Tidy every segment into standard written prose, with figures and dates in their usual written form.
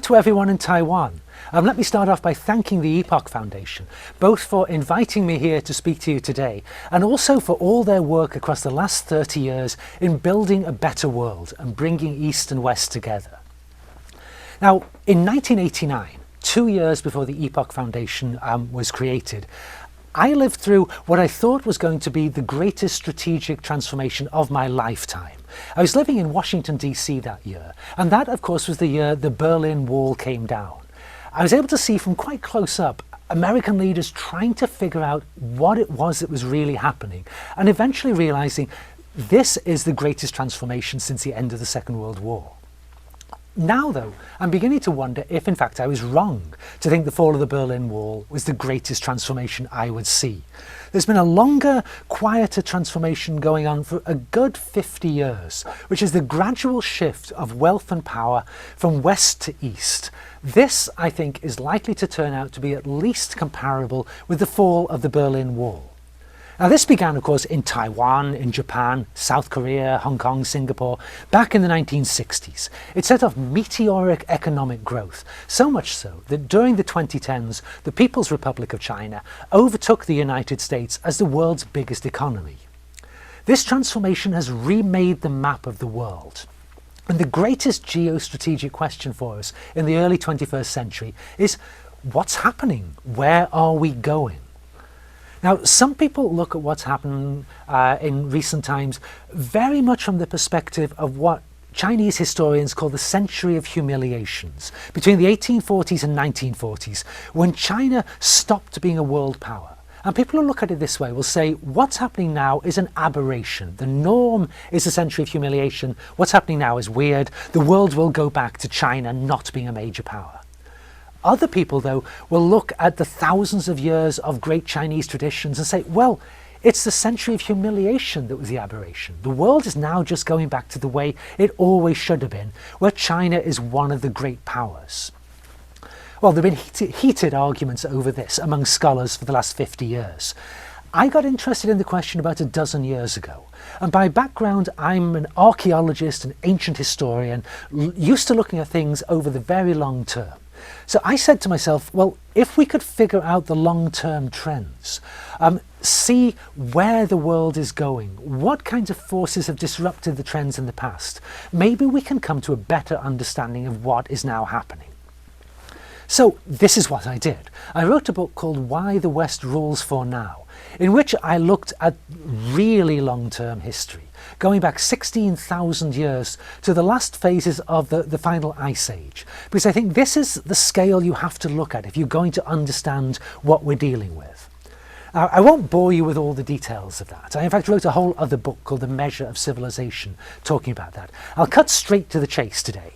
to everyone in Taiwan. Let me start off by thanking the Epoch Foundation, both for inviting me here to speak to you today, and also for all their work across the last 30 years in building a better world and bringing East and West together. Now, in 1989, 2 years before the Epoch Foundation was created, I lived through what I thought was going to be the greatest strategic transformation of my lifetime. I was living in Washington, D.C. that year, and that, of course, was the year the Berlin Wall came down. I was able to see from quite close up American leaders trying to figure out what it was that was really happening, and eventually realizing this is the greatest transformation since the end of the Second World War. Now, though, I'm beginning to wonder if, in fact, I was wrong to think the fall of the Berlin Wall was the greatest transformation I would see. There's been a longer, quieter transformation going on for a good 50 years, which is the gradual shift of wealth and power from west to east. This, I think, is likely to turn out to be at least comparable with the fall of the Berlin Wall. Now, this began, of course, in Taiwan, in Japan, South Korea, Hong Kong, Singapore, back in the 1960s. It set off meteoric economic growth, so much so that during the 2010s, the People's Republic of China overtook the United States as the world's biggest economy. This transformation has remade the map of the world. And the greatest geostrategic question for us in the early 21st century is, what's happening? Where are we going? Now, some people look at what's happened in recent times very much from the perspective of what Chinese historians call the century of humiliations, between the 1840s and 1940s, when China stopped being a world power. And people who look at it this way will say, what's happening now is an aberration. The norm is a century of humiliation. What's happening now is weird. The world will go back to China not being a major power. Other people, though, will look at the thousands of years of great Chinese traditions and say, well, it's the century of humiliation that was the aberration. The world is now just going back to the way it always should have been, where China is one of the great powers. Well, there have been heated arguments over this among scholars for the last 50 years. I got interested in the question about a dozen years ago. And by background, I'm an archaeologist, an ancient historian, used to looking at things over the very long term. So I said to myself, well, if we could figure out the long-term trends, see where the world is going, what kinds of forces have disrupted the trends in the past, maybe we can come to a better understanding of what is now happening. So this is what I did. I wrote a book called Why the West Rules for Now, in which I looked at really long-term history, going back 16,000 years to the last phases of the final Ice Age, because I think this is the scale you have to look at if you're going to understand what we're dealing with. I won't bore you with all the details of that. I in fact wrote a whole other book called The Measure of Civilization talking about that. I'll cut straight to the chase today.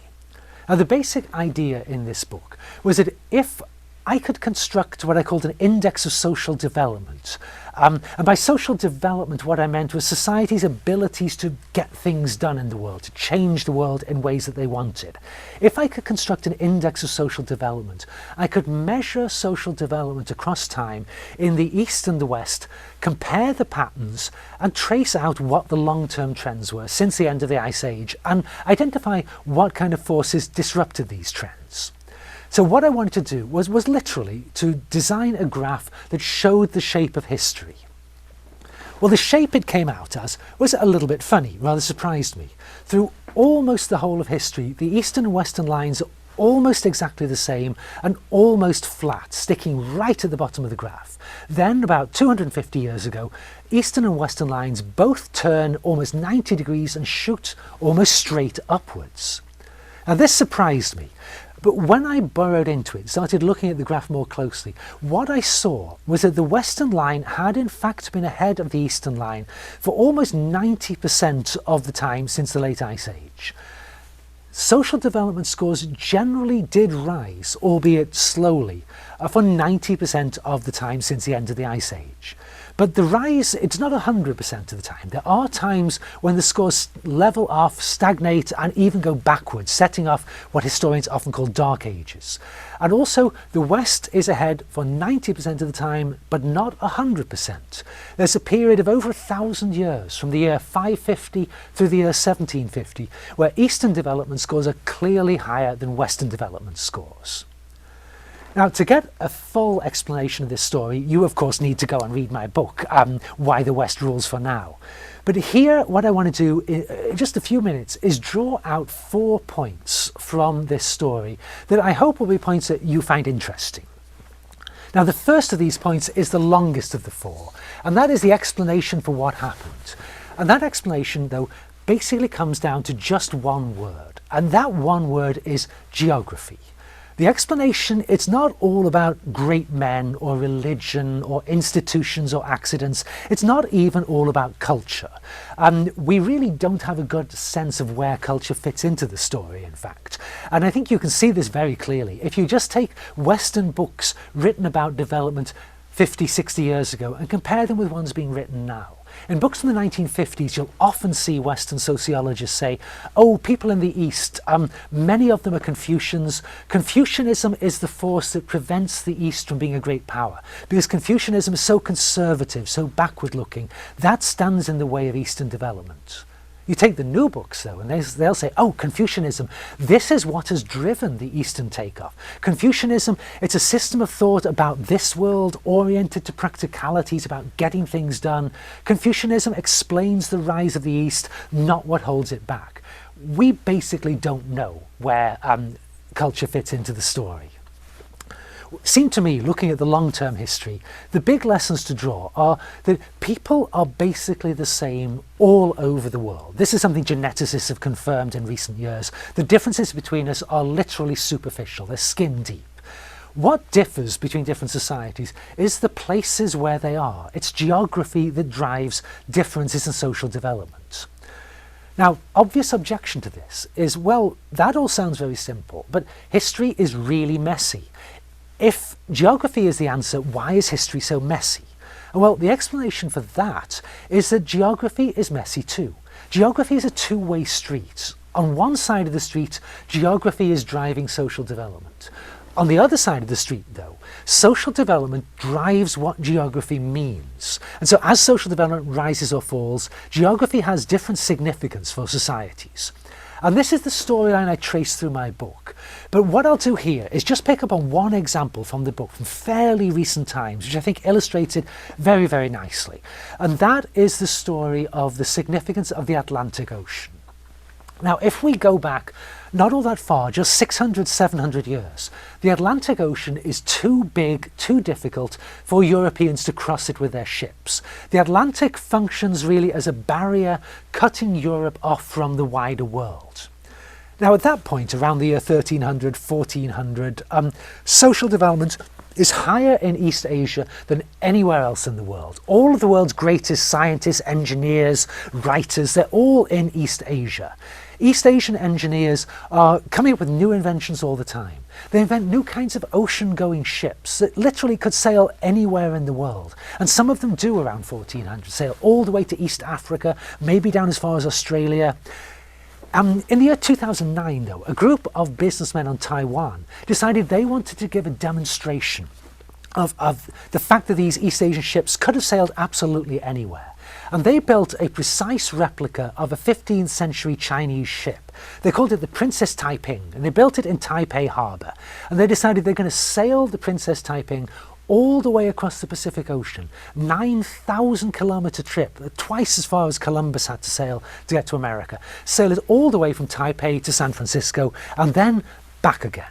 Now, the basic idea in this book was that if I could construct what I called an index of social development. And by social development, what I meant was society's abilities to get things done in the world, to change the world in ways that they wanted. If I could construct an index of social development, I could measure social development across time in the East and the West, compare the patterns, and trace out what the long-term trends were since the end of the Ice Age, and identify what kind of forces disrupted these trends. So what I wanted to do was literally to design a graph that showed the shape of history. Well, the shape it came out as was a little bit funny, rather surprised me. Through almost the whole of history, the eastern and western lines are almost exactly the same and almost flat, sticking right at the bottom of the graph. Then, about 250 years ago, eastern and western lines both turn almost 90 degrees and shoot almost straight upwards. Now, this surprised me. But when I burrowed into it, started looking at the graph more closely, what I saw was that the western line had in fact been ahead of the eastern line for almost 90% of the time since the late Ice Age. Social development scores generally did rise, albeit slowly, for 90% of the time since the end of the Ice Age. But the rise, it's not 100% of the time. There are times when the scores level off, stagnate, and even go backwards, setting off what historians often call dark ages. And also, the West is ahead for 90% of the time, but not 100%. There's a period of over 1,000 years, from the year 550 through the year 1750, where Eastern development scores are clearly higher than Western development scores. Now, to get a full explanation of this story, you of course need to go and read my book, Why the West Rules for Now. But here, what I want to do in just a few minutes is draw out 4 points from this story that I hope will be points that you find interesting. Now, the first of these points is the longest of the 4, and that is the explanation for what happened. And that explanation, though, basically comes down to just one word, and that one word is geography. The explanation, it's not all about great men or religion or institutions or accidents. It's not even all about culture. We really don't have a good sense of where culture fits into the story, in fact. And I think you can see this very clearly. If you just take Western books written about development 50, 60 years ago and compare them with ones being written now. In books from the 1950s, you'll often see Western sociologists say, oh, people in the East, many of them are Confucians. Confucianism is the force that prevents the East from being a great power, because Confucianism is so conservative, so backward-looking. That stands in the way of Eastern development. You take the new books, though, and they'll say, oh, Confucianism, this is what has driven the Eastern takeoff. Confucianism, it's a system of thought about this world, oriented to practicalities, about getting things done. Confucianism explains the rise of the East, not what holds it back. We basically don't know where culture fits into the story. It seemed to me, looking at the long-term history, the big lessons to draw are that people are basically the same all over the world. This is something geneticists have confirmed in recent years. The differences between us are literally superficial, they're skin deep. What differs between different societies is the places where they are. It's geography that drives differences in social development. Now, obvious objection to this is, well, that all sounds very simple, but history is really messy. If geography is the answer, why is history so messy? Well, the explanation for that is that geography is messy too. Geography is a two-way street. On one side of the street, geography is driving social development. On the other side of the street, though, social development drives what geography means. And so as social development rises or falls, geography has different significance for societies. And this is the storyline I trace through my book. But what I'll do here is just pick up on one example from the book from fairly recent times, which I think illustrates it very, very nicely. And that is the story of the significance of the Atlantic Ocean. Now, if we go back not all that far, just 600, 700 years, the Atlantic Ocean is too big, too difficult for Europeans to cross it with their ships. The Atlantic functions really as a barrier cutting Europe off from the wider world. Now, at that point, around the year 1300, 1400, social development is higher in East Asia than anywhere else in the world. All of the world's greatest scientists, engineers, writers, they're all in East Asia. East Asian engineers are coming up with new inventions all the time. They invent new kinds of ocean-going ships that literally could sail anywhere in the world. And some of them do around 1400, sail all the way to East Africa, maybe down as far as Australia. In the year 2009, though, a group of businessmen on Taiwan decided they wanted to give a demonstration of the fact that these East Asian ships could have sailed absolutely anywhere. And they built a precise replica of a 15th century Chinese ship. They called it the Princess Taiping, and they built it in Taipei Harbor. And they decided they're going to sail the Princess Taiping all the way across the Pacific Ocean, 9,000 kilometer trip, twice as far as Columbus had to sail to get to America. Sail it all the way from Taipei to San Francisco, and then back again.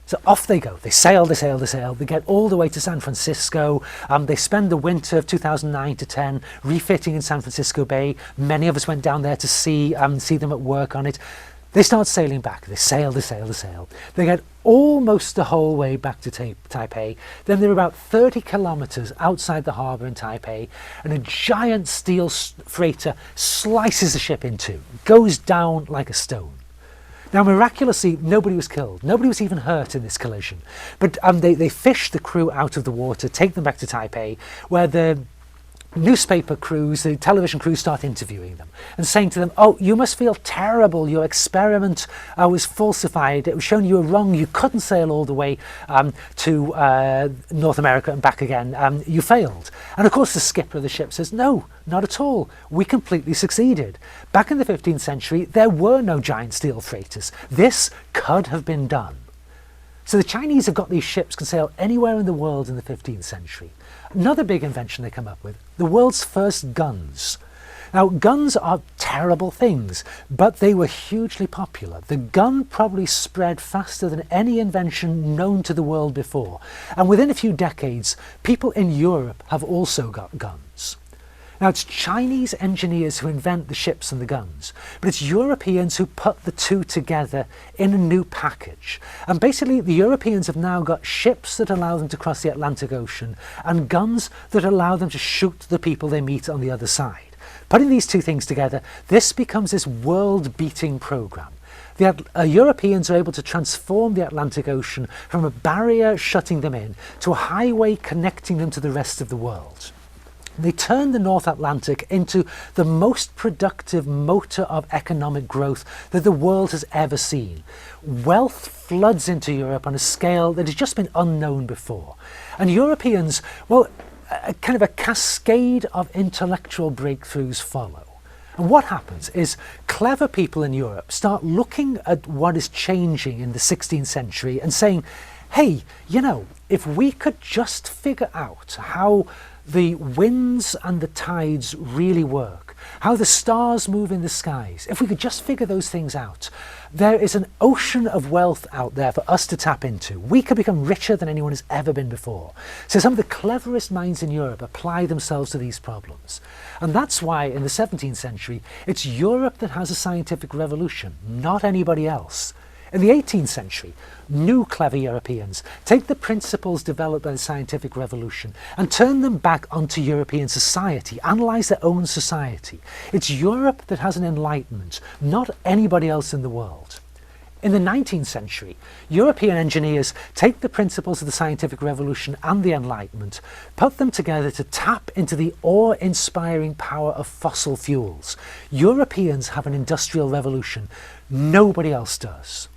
So off they go. They sail, they sail, they sail. They get all the way to San Francisco. They spend the winter of 2009 to 10 refitting in San Francisco Bay. Many of us went down there to see them at work on it. They start sailing back. They sail, they sail, they sail. They get almost the whole way back to Taipei. Then they're about 30 kilometers outside the harbor in Taipei, and a giant steel freighter slices the ship in two, goes down like a stone. Now, miraculously, nobody was killed. Nobody was even hurt in this collision. But they fished the crew out of the water, take them back to Taipei, where the newspaper crews, the television crews start interviewing them and saying to them, oh, you must feel terrible, your experiment was falsified, it was shown you were wrong, you couldn't sail all the way to North America and back again, you failed. And of course the skipper of the ship says, no, not at all, we completely succeeded. Back in the 15th century there were no giant steel freighters, this could have been done. So the Chinese have got these ships can sail anywhere in the world in the 15th century. Another big invention they come up with, the world's first guns. Now guns are terrible things, but they were hugely popular. The gun probably spread faster than any invention known to the world before. And within a few decades, people in Europe have also got guns. Now it's Chinese engineers who invent the ships and the guns, but it's Europeans who put the two together in a new package. And basically the Europeans have now got ships that allow them to cross the Atlantic Ocean and guns that allow them to shoot the people they meet on the other side. Putting these two things together, this becomes this world-beating program. The Europeans are able to transform the Atlantic Ocean from a barrier shutting them in to a highway connecting them to the rest of the world. They turned the North Atlantic into the most productive motor of economic growth that the world has ever seen. Wealth floods into Europe on a scale that has just been unknown before. And Europeans, well, kind of a cascade of intellectual breakthroughs follow. And what happens is clever people in Europe start looking at what is changing in the 16th century and saying, hey, you know, if we could just figure out how the winds and the tides really work, how the stars move in the skies, if we could just figure those things out, there is an ocean of wealth out there for us to tap into. We could become richer than anyone has ever been before. So some of the cleverest minds in Europe apply themselves to these problems. And that's why in the 17th century, it's Europe that has a scientific revolution, not anybody else. In the 18th century, new clever Europeans take the principles developed by the scientific revolution and turn them back onto European society, analyse their own society. It's Europe that has an enlightenment, not anybody else in the world. In the 19th century, European engineers take the principles of the scientific revolution and the Enlightenment, put them together to tap into the awe-inspiring power of fossil fuels. Europeans have an industrial revolution, nobody else does.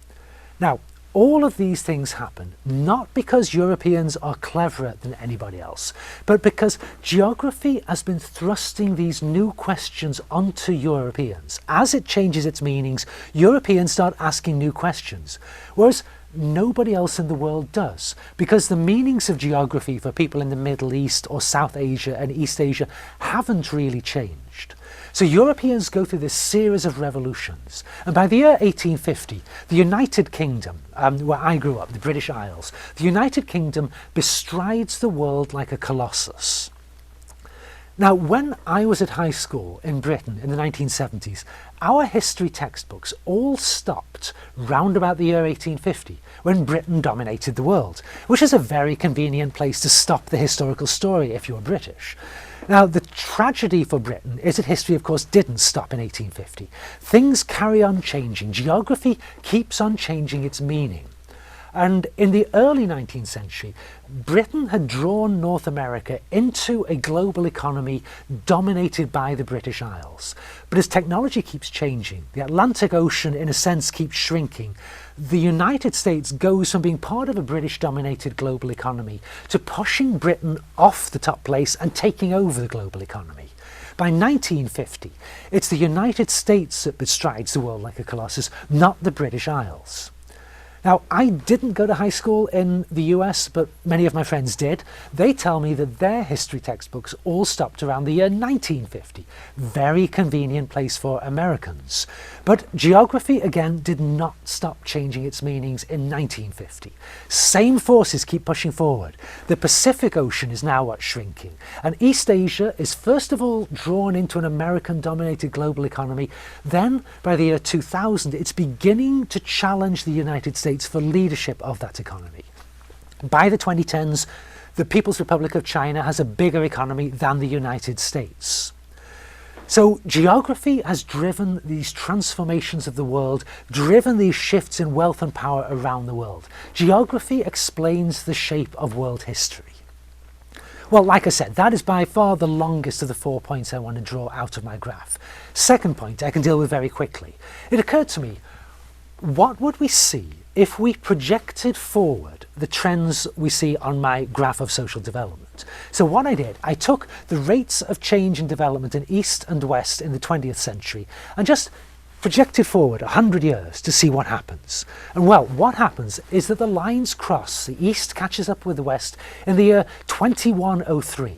Now, all of these things happen not because Europeans are cleverer than anybody else, but because geography has been thrusting these new questions onto Europeans. As it changes its meanings, Europeans start asking new questions, whereas nobody else in the world does, because the meanings of geography for people in the Middle East or South Asia and East Asia haven't really changed. So Europeans go through this series of revolutions, and by the year 1850, the United Kingdom, where I grew up, the British Isles, the United Kingdom bestrides the world like a colossus. Now, when I was at high school in Britain in the 1970s, our history textbooks all stopped round about the year 1850, when Britain dominated the world, which is a very convenient place to stop the historical story if you're British. Now, the tragedy for Britain is that history, of course, didn't stop in 1850. Things carry on changing. Geography keeps on changing its meaning. And in the early 19th century, Britain had drawn North America into a global economy dominated by the British Isles. But as technology keeps changing, the Atlantic Ocean, in a sense, keeps shrinking. The United States goes from being part of a British-dominated global economy to pushing Britain off the top place and taking over the global economy. By 1950, it's the United States that bestrides the world like a colossus, not the British Isles. Now, I didn't go to high school in the US, but many of my friends did. They tell me that their history textbooks all stopped around the year 1950. Very convenient place for Americans. But geography, again, did not stop changing its meanings in 1950. Same forces keep pushing forward. The Pacific Ocean is now what's shrinking. And East Asia is first of all drawn into an American-dominated global economy. Then, by the year 2000, it's beginning to challenge the United States for leadership of that economy. By the 2010s, the People's Republic of China has a bigger economy than the United States. So geography has driven these transformations of the world, driven these shifts in wealth and power around the world. Geography explains the shape of world history. Well, like I said, that is by far the longest of the 4 points I want to draw out of my graph. Second point I can deal with very quickly. It occurred to me, what would we see if we projected forward the trends we see on my graph of social development? So what I did, I took the rates of change and development in East and West in the 20th century and just projected forward 100 years to see what happens. And well, what happens is that the lines cross. The East catches up with the West in the year 2103.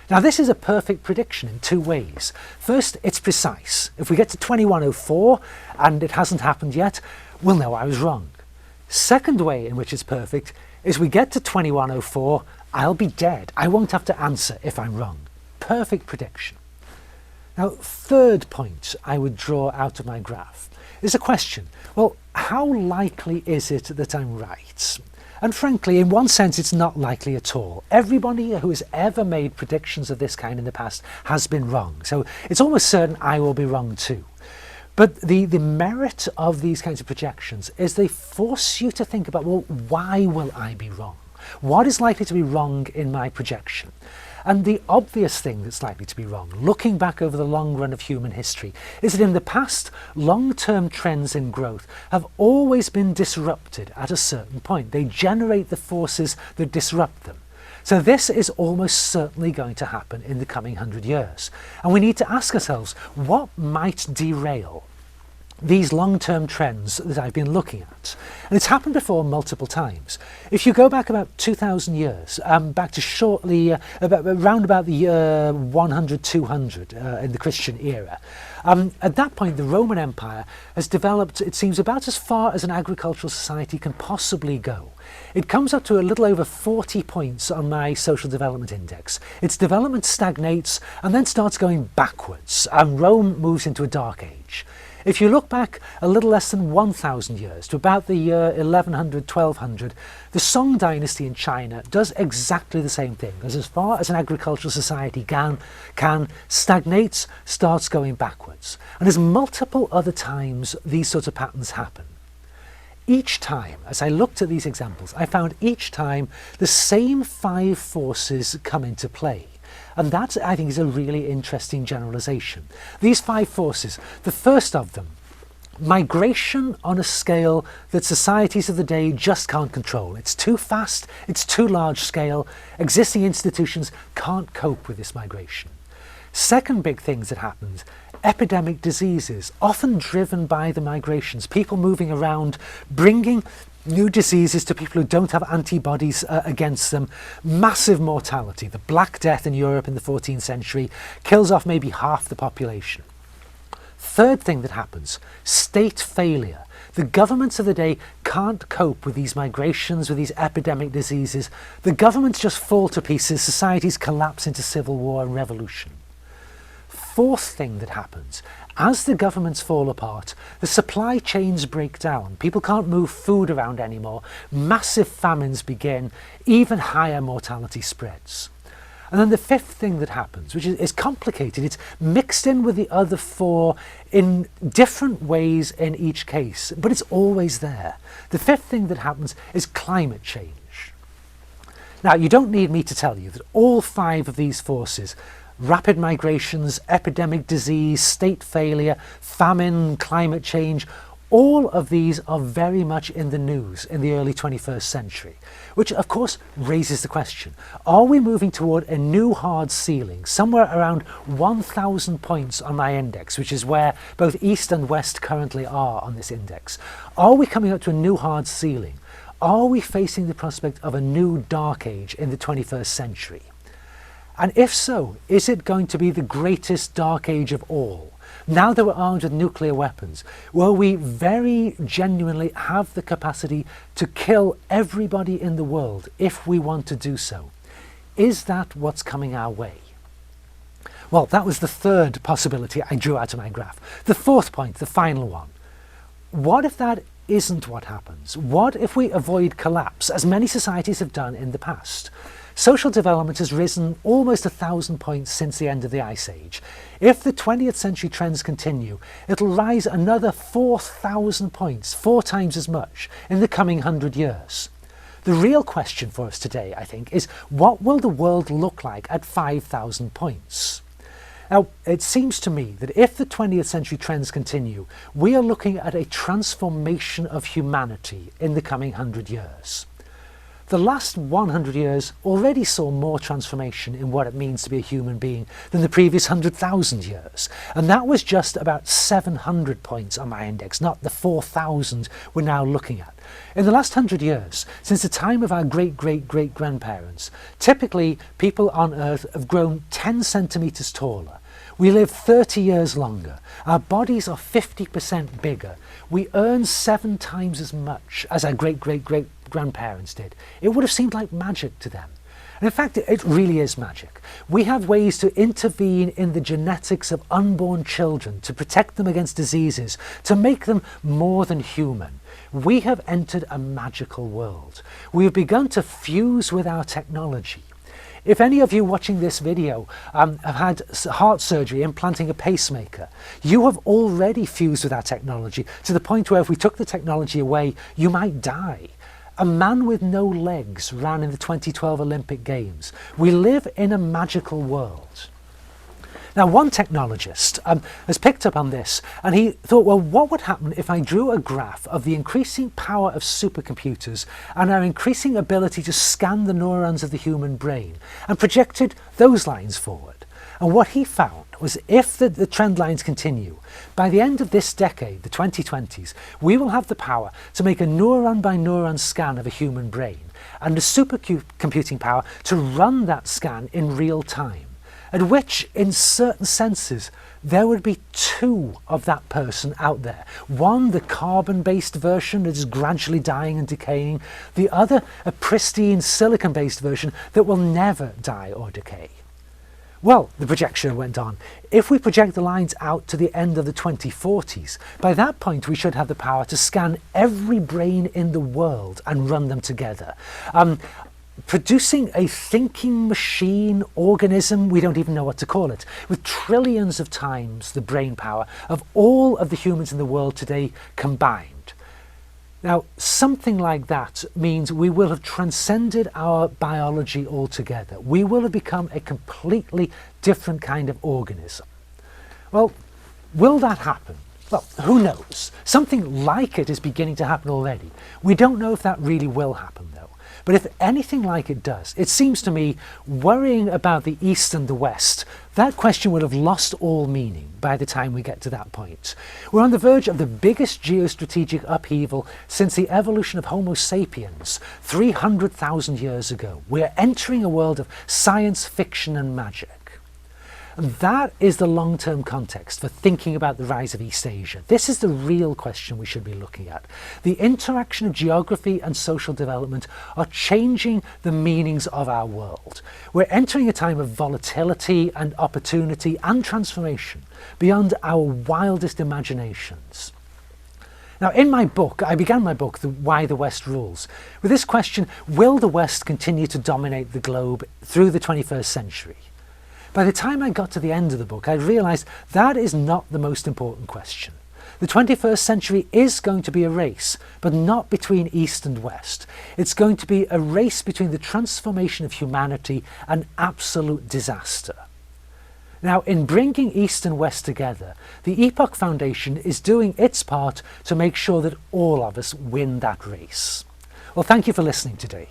Now this is a perfect prediction in two ways. First, it's precise. If we get to 2104 and it hasn't happened yet, we'll know I was wrong. Second way in which it's perfect is we get to 2104, I'll be dead. I won't have to answer if I'm wrong. Perfect prediction. Now, third point I would draw out of my graph is a question. Well, how likely is it that I'm right? And frankly, in one sense, it's not likely at all. Everybody who has ever made predictions of this kind in the past has been wrong. So it's almost certain I will be wrong too. But the merit of these kinds of projections is they force you to think about, well, why will I be wrong? What is likely to be wrong in my projection? And the obvious thing that's likely to be wrong, looking back over the long run of human history, is that in the past, long-term trends in growth have always been disrupted at a certain point. They generate the forces that disrupt them. So this is almost certainly going to happen in the coming 100 years. And we need to ask ourselves, what might derail these long-term trends that I've been looking at? And it's happened before multiple times. If you go back about 2,000 years, back to shortly, around about the year 100, 200 in the Christian era, at that point the Roman Empire has developed, it seems, about as far as an agricultural society can possibly go. It comes up to a little over 40 points on my social development index. Its development stagnates and then starts going backwards, and Rome moves into a dark age. If you look back a little less than 1,000 years to about the year 1100, 1200, the Song dynasty in China does exactly the same thing. As far as an agricultural society can stagnates, starts going backwards. And there's multiple other times these sorts of patterns happen. Each time, as I looked at these examples, I found each time the same 5 forces come into play. And that, I think, is a really interesting generalization. These 5 forces, the first of them, migration on a scale that societies of the day just can't control. It's too fast, it's too large scale, existing institutions can't cope with this migration. Second big thing that happens, epidemic diseases, often driven by the migrations, people moving around, bringing new diseases to people who don't have antibodies against them, massive mortality. The Black Death in Europe in the 14th century kills off maybe half the population. Third thing that happens, state failure. The governments of the day can't cope with these migrations, with these epidemic diseases. The governments just fall to pieces, societies collapse into civil war and revolution. Fourth thing that happens, as the governments fall apart, the supply chains break down. People can't move food around anymore. Massive famines begin. Even higher mortality spreads. And then the fifth thing that happens, which is complicated, it's mixed in with the other 4 in different ways in each case, but it's always there. The fifth thing that happens is climate change. Now, you don't need me to tell you that all 5 of these forces, rapid migrations, epidemic disease, state failure, famine, climate change, all of these are very much in the news in the early 21st century, which of course raises the question, are we moving toward a new hard ceiling, somewhere around 1,000 points on my index, which is where both East and West currently are on this index? Are we coming up to a new hard ceiling? Are we facing the prospect of a new dark age in the 21st century? And if so, is it going to be the greatest dark age of all? Now that we're armed with nuclear weapons, will we very genuinely have the capacity to kill everybody in the world if we want to do so? Is that what's coming our way? Well, that was the third possibility I drew out of my graph. The fourth point, the final one. What if that isn't what happens? What if we avoid collapse, as many societies have done in the past? Social development has risen almost 1,000 points since the end of the Ice Age. If the 20th century trends continue, it'll rise another 4,000 points, 4 times as much, in the coming 100 years. The real question for us today, I think, is what will the world look like at 5,000 points? Now, it seems to me that if the 20th century trends continue, we are looking at a transformation of humanity in the coming 100 years. The last 100 years already saw more transformation in what it means to be a human being than the previous 100,000 years. And that was just about 700 points on my index, not the 4,000 we're now looking at. In the last 100 years, since the time of our great-great-great-grandparents, typically people on Earth have grown 10 centimetres taller. We live 30 years longer. Our bodies are 50% bigger. We earn 7 times as much as our great-great-great-grandparents did. It would have seemed like magic to them. And in fact, it really is magic. We have ways to intervene in the genetics of unborn children, to protect them against diseases, to make them more than human. We have entered a magical world. We have begun to fuse with our technology. If any of you watching this video have had heart surgery implanting a pacemaker, you have already fused with our technology to the point where if we took the technology away, you might die. A man with no legs ran in the 2012 Olympic Games. We live in a magical world. Now, one technologist has picked up on this, and he thought, well, what would happen if I drew a graph of the increasing power of supercomputers and our increasing ability to scan the neurons of the human brain, and projected those lines forward? And what he found was if the trend lines continue, by the end of this decade, the 2020s, we will have the power to make a neuron-by-neuron scan of a human brain, and the supercomputing power to run that scan in real time. At which, in certain senses, there would be 2 of that person out there. One, the carbon-based version that is gradually dying and decaying. The other, a pristine silicon-based version that will never die or decay. Well, the projection went on. If we project the lines out to the end of the 2040s, by that point we should have the power to scan every brain in the world and run them together. Producing a thinking machine, organism, we don't even know what to call it, with trillions of times the brain power of all of the humans in the world today combined. Now, something like that means we will have transcended our biology altogether. We will have become a completely different kind of organism. Well, will that happen? Well, who knows? Something like it is beginning to happen already. We don't know if that really will happen, though. But if anything like it does, it seems to me, worrying about the East and the West, that question would have lost all meaning by the time we get to that point. We're on the verge of the biggest geostrategic upheaval since the evolution of Homo sapiens 300,000 years ago. We're entering a world of science fiction and magic. And that is the long-term context for thinking about the rise of East Asia. This is the real question we should be looking at. The interaction of geography and social development are changing the meanings of our world. We're entering a time of volatility and opportunity and transformation beyond our wildest imaginations. Now, in my book, I began my book, Why the West Rules, with this question: will the West continue to dominate the globe through the 21st century? By the time I got to the end of the book, I realised that is not the most important question. The 21st century is going to be a race, but not between East and West. It's going to be a race between the transformation of humanity and absolute disaster. Now, in bringing East and West together, the Epoch Foundation is doing its part to make sure that all of us win that race. Well, thank you for listening today.